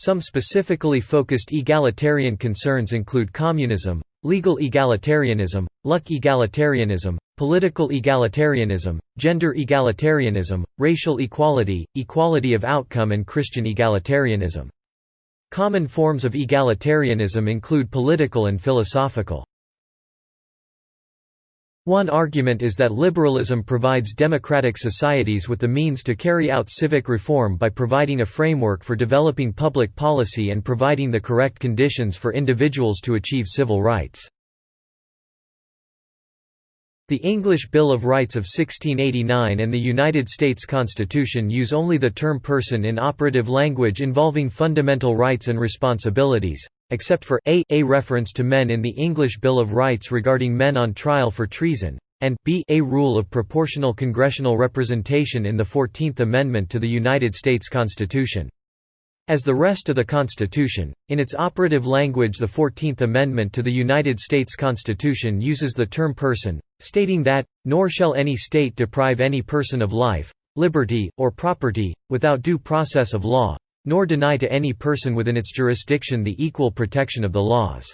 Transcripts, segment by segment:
Some specifically focused egalitarian concerns include communism, legal egalitarianism, luck egalitarianism, political egalitarianism, gender egalitarianism, racial equality, equality of outcome and Christian egalitarianism. Common forms of egalitarianism include political and philosophical. One argument is that liberalism provides democratic societies with the means to carry out civic reform by providing a framework for developing public policy and providing the correct conditions for individuals to achieve civil rights. The English Bill of Rights of 1689 and the United States Constitution use only the term person in operative language involving fundamental rights and responsibilities, except for a reference to men in the English Bill of Rights regarding men on trial for treason, and b a rule of proportional congressional representation in the 14th Amendment to the United States Constitution. As the rest of the Constitution, in its operative language the 14th Amendment to the United States Constitution uses the term person, stating that, "Nor shall any state deprive any person of life, liberty, or property, without due process of law, nor deny to any person within its jurisdiction the equal protection of the laws."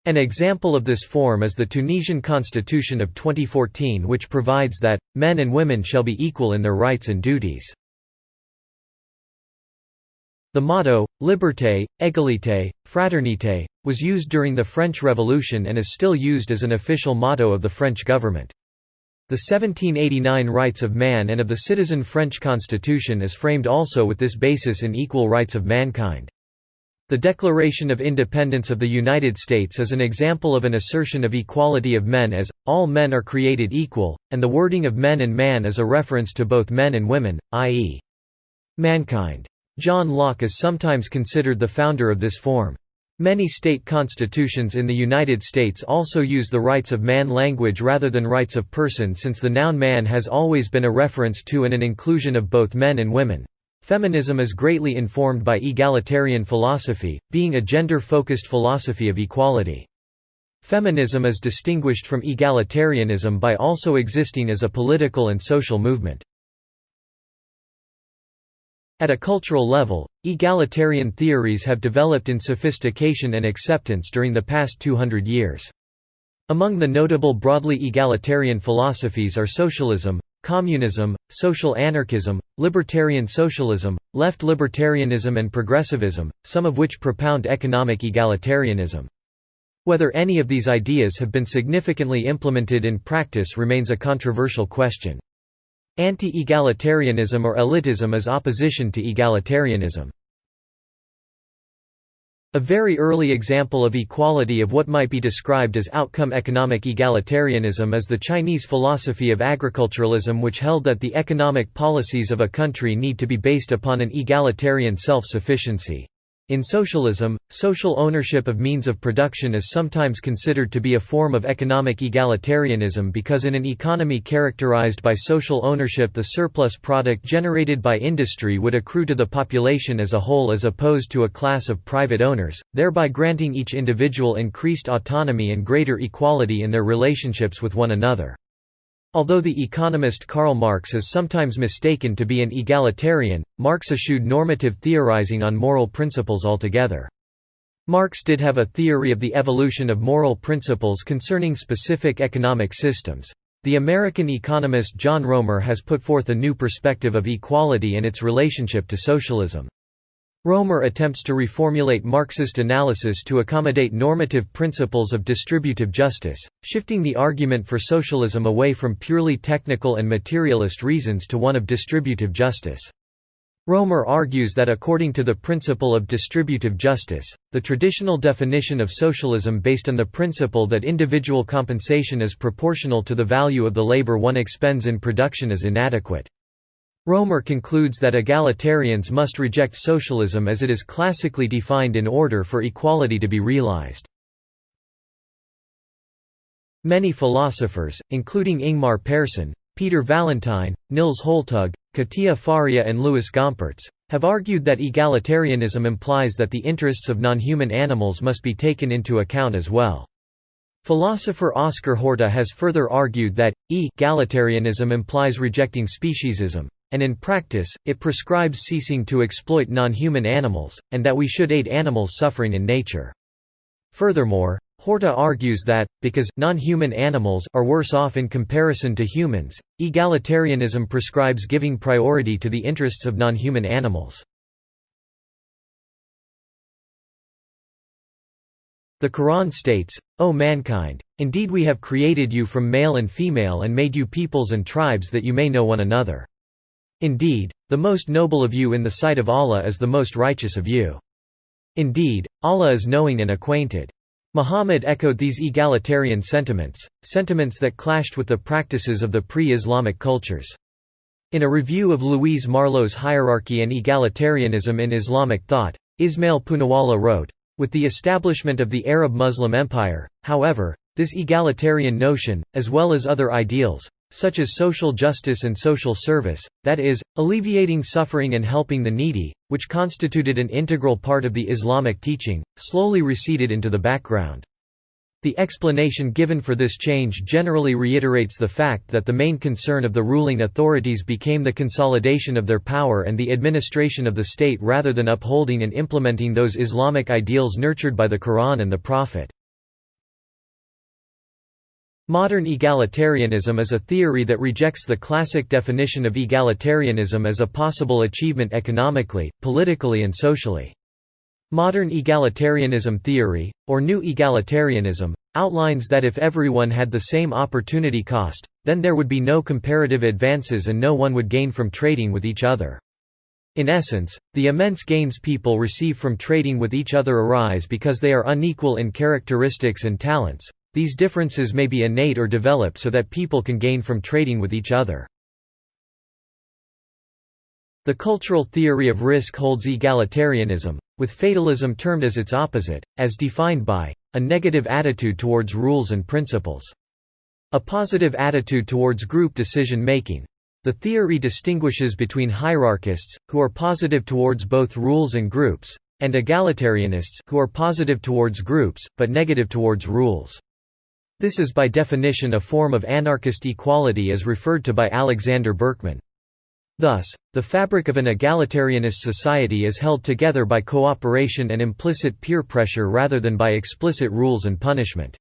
An example of this form is the Tunisian Constitution of 2014, which provides that, "Men and women shall be equal in their rights and duties." The motto, Liberté, Égalité, Fraternité, was used during the French Revolution and is still used as an official motto of the French government. The 1789 Rights of Man and of the Citizen French Constitution is framed also with this basis in equal rights of mankind. The Declaration of Independence of the United States is an example of an assertion of equality of men as, "all men are created equal," and the wording of men and man is a reference to both men and women, i.e. mankind. John Locke is sometimes considered the founder of this form. Many state constitutions in the United States also use the rights of man language rather than rights of person, since the noun man has always been a reference to and an inclusion of both men and women. Feminism is greatly informed by egalitarian philosophy, being a gender-focused philosophy of equality. Feminism is distinguished from egalitarianism by also existing as a political and social movement. At a cultural level, egalitarian theories have developed in sophistication and acceptance during the past 200 years. Among the notable broadly egalitarian philosophies are socialism, communism, social anarchism, libertarian socialism, left libertarianism and progressivism, some of which propound economic egalitarianism. Whether any of these ideas have been significantly implemented in practice remains a controversial question. Anti-egalitarianism or elitism is opposition to egalitarianism. A very early example of equality of what might be described as outcome economic egalitarianism is the Chinese philosophy of agriculturalism, which held that the economic policies of a country need to be based upon an egalitarian self-sufficiency. In socialism, social ownership of means of production is sometimes considered to be a form of economic egalitarianism because in an economy characterized by social ownership the surplus product generated by industry would accrue to the population as a whole as opposed to a class of private owners, thereby granting each individual increased autonomy and greater equality in their relationships with one another. Although the economist Karl Marx is sometimes mistaken to be an egalitarian, Marx eschewed normative theorizing on moral principles altogether. Marx did have a theory of the evolution of moral principles concerning specific economic systems. The American economist John Roemer has put forth a new perspective of equality and its relationship to socialism. Roemer attempts to reformulate Marxist analysis to accommodate normative principles of distributive justice, shifting the argument for socialism away from purely technical and materialist reasons to one of distributive justice. Roemer argues that according to the principle of distributive justice, the traditional definition of socialism based on the principle that individual compensation is proportional to the value of the labor one expends in production is inadequate. Roemer concludes that egalitarians must reject socialism as it is classically defined in order for equality to be realized. Many philosophers, including Ingmar Persson, Peter Valentine, Nils Holtug, Katia Faria and Louis Gompertz, have argued that egalitarianism implies that the interests of non-human animals must be taken into account as well. Philosopher Oscar Horta has further argued that egalitarianism implies rejecting speciesism, and in practice, it prescribes ceasing to exploit non-human animals, and that we should aid animals suffering in nature. Furthermore, Horta argues that, because non-human animals are worse off in comparison to humans, egalitarianism prescribes giving priority to the interests of non-human animals. The Quran states, "O mankind, indeed we have created you from male and female and made you peoples and tribes that you may know one another. Indeed, the most noble of you in the sight of Allah is the most righteous of you. Indeed, Allah is knowing and acquainted." Muhammad echoed these egalitarian sentiments that clashed with the practices of the pre-Islamic cultures. In a review of Louise Marlowe's Hierarchy and Egalitarianism in Islamic Thought, Ismail Poonawalla wrote, "With the establishment of the Arab Muslim Empire, however, this egalitarian notion, as well as other ideals, such as social justice and social service, that is, alleviating suffering and helping the needy, which constituted an integral part of the Islamic teaching, slowly receded into the background." The explanation given for this change generally reiterates the fact that the main concern of the ruling authorities became the consolidation of their power and the administration of the state rather than upholding and implementing those Islamic ideals nurtured by the Quran and the Prophet. Modern egalitarianism is a theory that rejects the classic definition of egalitarianism as a possible achievement economically, politically and socially. Modern egalitarianism theory, or New Egalitarianism, outlines that if everyone had the same opportunity cost, then there would be no comparative advances and no one would gain from trading with each other. In essence, the immense gains people receive from trading with each other arise because they are unequal in characteristics and talents. These differences may be innate or develop so that people can gain from trading with each other. The cultural theory of risk holds egalitarianism, with fatalism termed as its opposite, as defined by a negative attitude towards rules and principles, a positive attitude towards group decision-making. The theory distinguishes between hierarchists, who are positive towards both rules and groups, and egalitarianists, who are positive towards groups, but negative towards rules. This is by definition a form of anarchist equality as referred to by Alexander Berkman. Thus, the fabric of an egalitarianist society is held together by cooperation and implicit peer pressure rather than by explicit rules and punishment.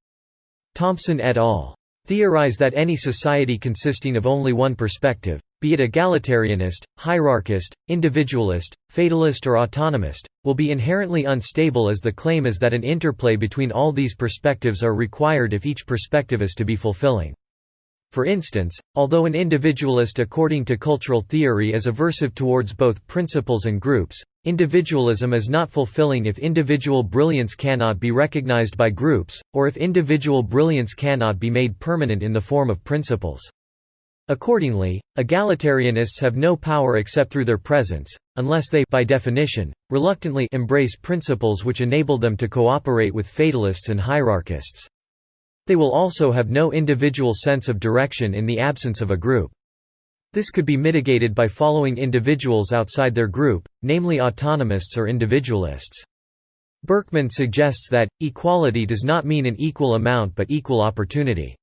Thompson et al. Theorize that any society consisting of only one perspective, be it egalitarianist, hierarchist, individualist, fatalist or autonomist, will be inherently unstable, as the claim is that an interplay between all these perspectives are required if each perspective is to be fulfilling. For instance, although an individualist according to cultural theory is aversive towards both principles and groups, individualism is not fulfilling if individual brilliance cannot be recognized by groups, or if individual brilliance cannot be made permanent in the form of principles. Accordingly, egalitarianists have no power except through their presence, unless they, by definition, reluctantly embrace principles which enable them to cooperate with fatalists and hierarchists. They will also have no individual sense of direction in the absence of a group. This could be mitigated by following individuals outside their group, namely autonomists or individualists. Berkman suggests that, equality does not mean an equal amount but equal opportunity.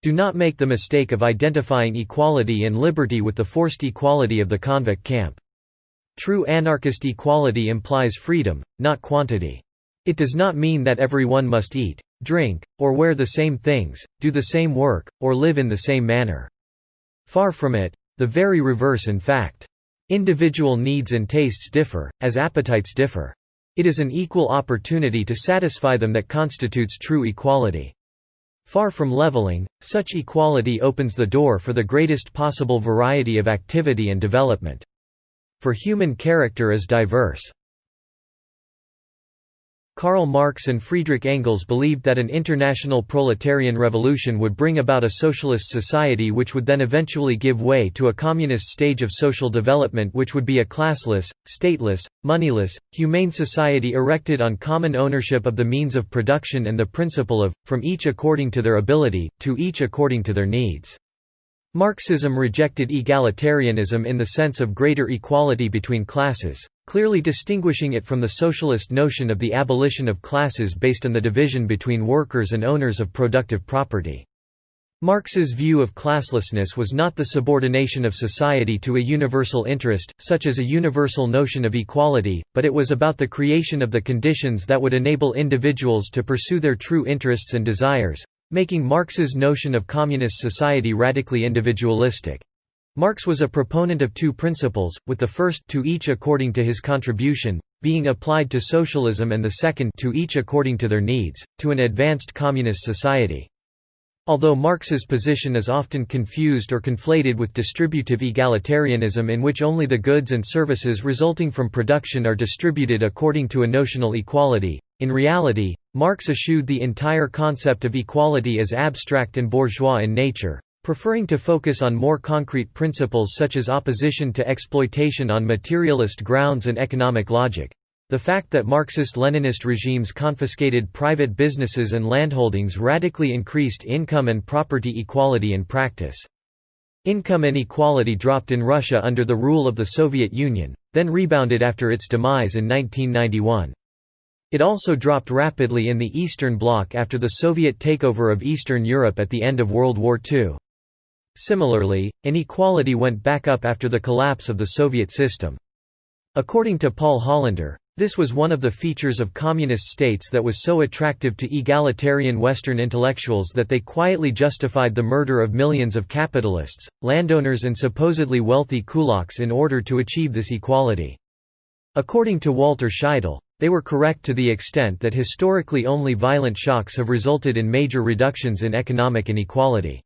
Do not make the mistake of identifying equality and liberty with the forced equality of the convict camp. True anarchist equality implies freedom, not quantity. It does not mean that everyone must eat, drink, or wear the same things, do the same work, or live in the same manner. Far from it, the very reverse in fact. Individual needs and tastes differ, as appetites differ. It is an equal opportunity to satisfy them that constitutes true equality. Far from leveling, such equality opens the door for the greatest possible variety of activity and development. For human character is diverse. Karl Marx and Friedrich Engels believed that an international proletarian revolution would bring about a socialist society which would then eventually give way to a communist stage of social development which would be a classless, stateless, moneyless, humane society erected on common ownership of the means of production and the principle of, from each according to their ability, to each according to their needs. Marxism rejected egalitarianism in the sense of greater equality between classes, clearly distinguishing it from the socialist notion of the abolition of classes based on the division between workers and owners of productive property. Marx's view of classlessness was not the subordination of society to a universal interest, such as a universal notion of equality, but it was about the creation of the conditions that would enable individuals to pursue their true interests and desires, making Marx's notion of communist society radically individualistic. Marx was a proponent of two principles, with the first, to each according to his contribution, being applied to socialism, and the second, to each according to their needs, to an advanced communist society. Although Marx's position is often confused or conflated with distributive egalitarianism, in which only the goods and services resulting from production are distributed according to a notional equality, in reality, Marx eschewed the entire concept of equality as abstract and bourgeois in nature, preferring to focus on more concrete principles such as opposition to exploitation on materialist grounds and economic logic. The fact that Marxist-Leninist regimes confiscated private businesses and landholdings radically increased income and property equality in practice. Income inequality dropped in Russia under the rule of the Soviet Union, then rebounded after its demise in 1991. It also dropped rapidly in the Eastern Bloc after the Soviet takeover of Eastern Europe at the end of World War II. Similarly, inequality went back up after the collapse of the Soviet system. According to Paul Hollander, this was one of the features of communist states that was so attractive to egalitarian Western intellectuals that they quietly justified the murder of millions of capitalists, landowners and supposedly wealthy kulaks in order to achieve this equality. According to Walter Scheidel, they were correct to the extent that historically only violent shocks have resulted in major reductions in economic inequality.